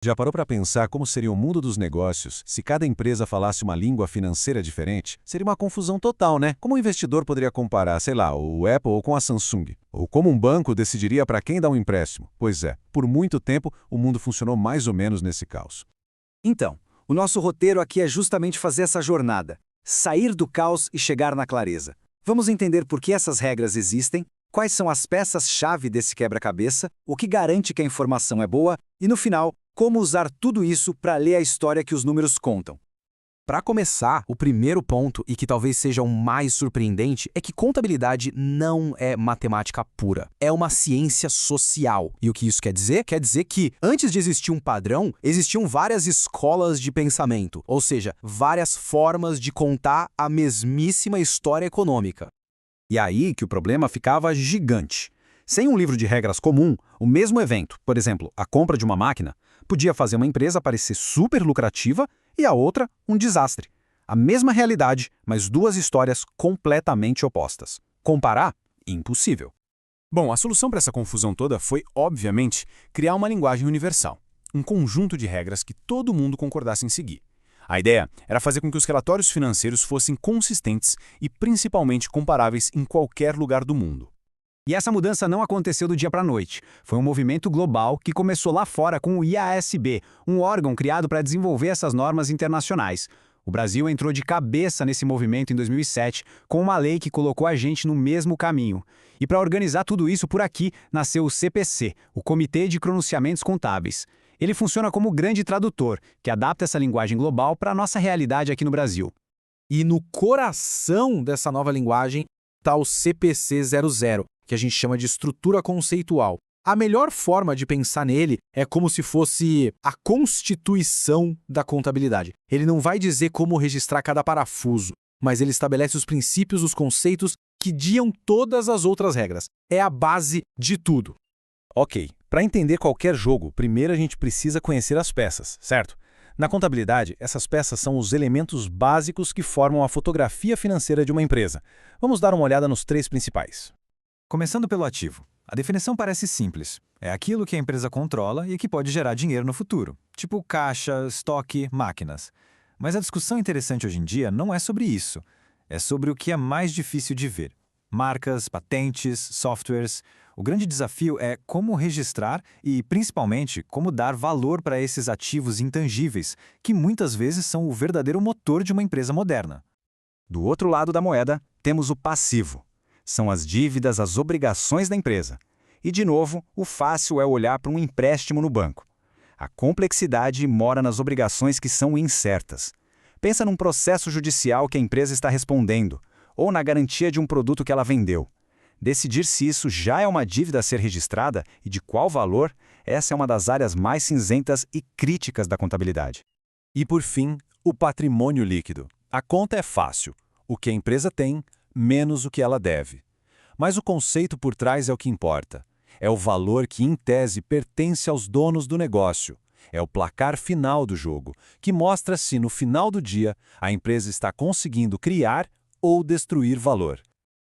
Já parou para pensar como seria o mundo dos negócios se cada empresa falasse uma língua financeira diferente? Seria uma confusão total, né? Como um investidor poderia comparar, sei lá, o Apple com a Samsung? Ou como um banco decidiria para quem dar um empréstimo? Pois é, por muito tempo o mundo funcionou mais ou menos nesse caos. Então, o nosso roteiro aqui é justamente fazer essa jornada, sair do caos e chegar na clareza. Vamos entender por que essas regras existem, quais são as peças-chave desse quebra-cabeça, o que garante que a informação é boa e, no final, como usar tudo isso para ler a história que os números contam. Para começar, o primeiro ponto, e que talvez seja o mais surpreendente, é que contabilidade não é matemática pura. É uma ciência social. E o que isso quer dizer? Quer dizer que, antes de existir um padrão, existiam várias escolas de pensamento, ou seja, várias formas de contar a mesmíssima história econômica. E aí que o problema ficava gigante. Sem um livro de regras comum, o mesmo evento, por exemplo, a compra de uma máquina, podia fazer uma empresa parecer super lucrativa e a outra um desastre. A mesma realidade, mas duas histórias completamente opostas. Comparar? Impossível. Bom, a solução para essa confusão toda foi, obviamente, criar uma linguagem universal, um conjunto de regras que todo mundo concordasse em seguir. A ideia era fazer com que os relatórios financeiros fossem consistentes e principalmente comparáveis em qualquer lugar do mundo. E essa mudança não aconteceu do dia para a noite. Foi um movimento global que começou lá fora com o IASB, um órgão criado para desenvolver essas normas internacionais. O Brasil entrou de cabeça nesse movimento em 2007, com uma lei que colocou a gente no mesmo caminho. E para organizar tudo isso por aqui, nasceu o CPC, o Comitê de Pronunciamentos Contábeis. Ele funciona como grande tradutor, que adapta essa linguagem global para a nossa realidade aqui no Brasil. E no coração dessa nova linguagem está o CPC 00, que a gente chama de estrutura conceitual. A melhor forma de pensar nele é como se fosse a constituição da contabilidade. Ele não vai dizer como registrar cada parafuso, mas ele estabelece os princípios, os conceitos que guiam todas as outras regras. É a base de tudo. Ok, para entender qualquer jogo, primeiro a gente precisa conhecer as peças, certo? Na contabilidade, essas peças são os elementos básicos que formam a fotografia financeira de uma empresa. Vamos dar uma olhada nos três principais. Começando pelo ativo. A definição parece simples. É aquilo que a empresa controla e que pode gerar dinheiro no futuro, tipo caixa, estoque, máquinas. Mas a discussão interessante hoje em dia não é sobre isso. É sobre o que é mais difícil de ver. Marcas, patentes, softwares. O grande desafio é como registrar e, principalmente, como dar valor para esses ativos intangíveis, que muitas vezes são o verdadeiro motor de uma empresa moderna. Do outro lado da moeda, temos o passivo. São as dívidas, as obrigações da empresa. E, de novo, o fácil é olhar para um empréstimo no banco. A complexidade mora nas obrigações que são incertas. Pensa num processo judicial que a empresa está respondendo, ou na garantia de um produto que ela vendeu. Decidir se isso já é uma dívida a ser registrada e de qual valor, essa é uma das áreas mais cinzentas e críticas da contabilidade. E por fim, o patrimônio líquido. A conta é fácil. O que a empresa tem, menos o que ela deve. Mas o conceito por trás é o que importa. É o valor que, em tese, pertence aos donos do negócio. É o placar final do jogo, que mostra se, no final do dia, a empresa está conseguindo criar ou destruir valor.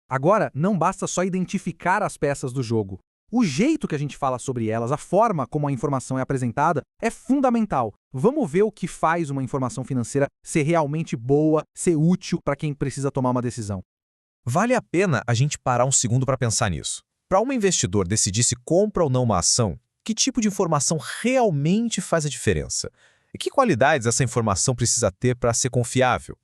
Agora, não basta só identificar as peças do jogo. O jeito que a gente fala sobre elas, a forma como a informação é apresentada, é fundamental. Vamos ver o que faz uma informação financeira ser realmente boa, ser útil para quem precisa tomar uma decisão. Vale a pena a gente parar um segundo para pensar nisso. Para um investidor decidir se compra ou não uma ação, que tipo de informação realmente faz a diferença? E que qualidades essa informação precisa ter para ser confiável?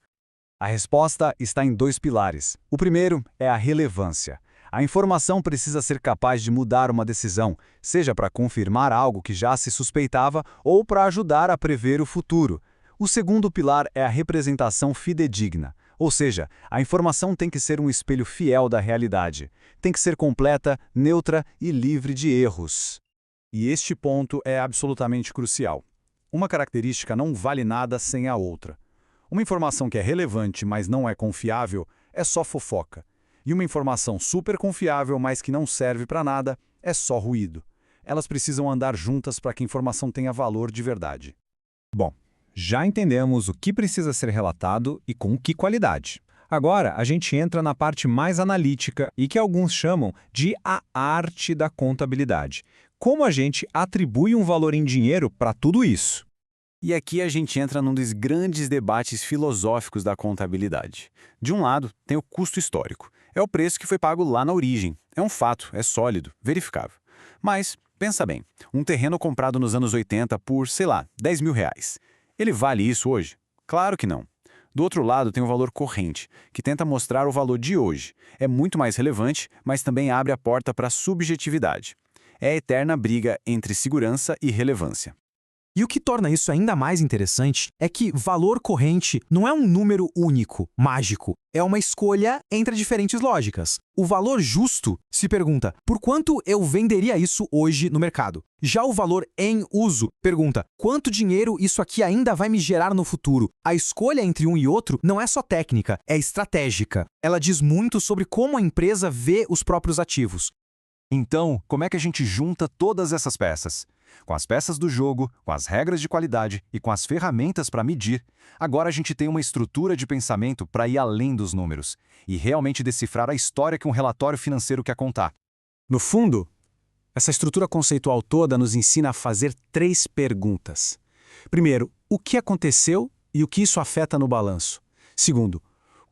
A resposta está em dois pilares. O primeiro é a relevância. A informação precisa ser capaz de mudar uma decisão, seja para confirmar algo que já se suspeitava ou para ajudar a prever o futuro. O segundo pilar é a representação fidedigna, ou seja, a informação tem que ser um espelho fiel da realidade. Tem que ser completa, neutra e livre de erros. E este ponto é absolutamente crucial. Uma característica não vale nada sem a outra. Uma informação que é relevante, mas não é confiável, é só fofoca. E uma informação super confiável, mas que não serve para nada, é só ruído. Elas precisam andar juntas para que a informação tenha valor de verdade. Bom, já entendemos o que precisa ser relatado e com que qualidade. Agora, a gente entra na parte mais analítica e que alguns chamam de a arte da contabilidade. como a gente atribui um valor em dinheiro para tudo isso. E aqui a gente entra num dos grandes debates filosóficos da contabilidade. De um lado, tem o custo histórico. É o preço que foi pago lá na origem. É um fato, é sólido, verificável. Mas, pensa bem, um terreno comprado nos anos 80 por, sei lá, 10 mil reais. Ele vale isso hoje? Claro que não. Do outro lado tem o valor corrente, que tenta mostrar o valor de hoje. É muito mais relevante, mas também abre a porta para a subjetividade. É a eterna briga entre segurança e relevância. E o que torna isso ainda mais interessante é que valor corrente não é um número único, mágico. É uma escolha entre diferentes lógicas. O valor justo se pergunta, por quanto eu venderia isso hoje no mercado? Já o valor em uso pergunta, quanto dinheiro isso aqui ainda vai me gerar no futuro? A escolha entre um e outro não é só técnica, é estratégica. Ela diz muito sobre como a empresa vê os próprios ativos. Então, como é que a gente junta todas essas peças? Com as peças do jogo, com as regras de qualidade e com as ferramentas para medir, agora a gente tem uma estrutura de pensamento para ir além dos números e realmente decifrar a história que um relatório financeiro quer contar. No fundo, essa estrutura conceitual toda nos ensina a fazer 3 perguntas. Primeiro, o que aconteceu e o que isso afeta no balanço? Segundo,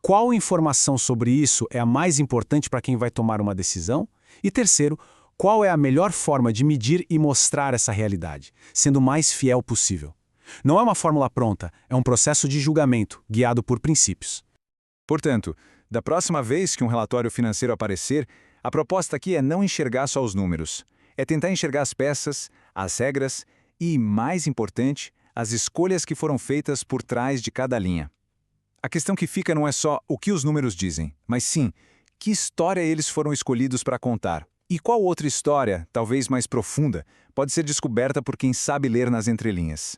qual informação sobre isso é a mais importante para quem vai tomar uma decisão? E terceiro, qual é a melhor forma de medir e mostrar essa realidade, sendo o mais fiel possível? Não é uma fórmula pronta, é um processo de julgamento, guiado por princípios. Portanto, da próxima vez que um relatório financeiro aparecer, a proposta aqui é não enxergar só os números. É tentar enxergar as peças, as regras e, mais importante, as escolhas que foram feitas por trás de cada linha. A questão que fica não é só o que os números dizem, mas sim, que história eles foram escolhidos para contar. E qual outra história, talvez mais profunda, pode ser descoberta por quem sabe ler nas entrelinhas?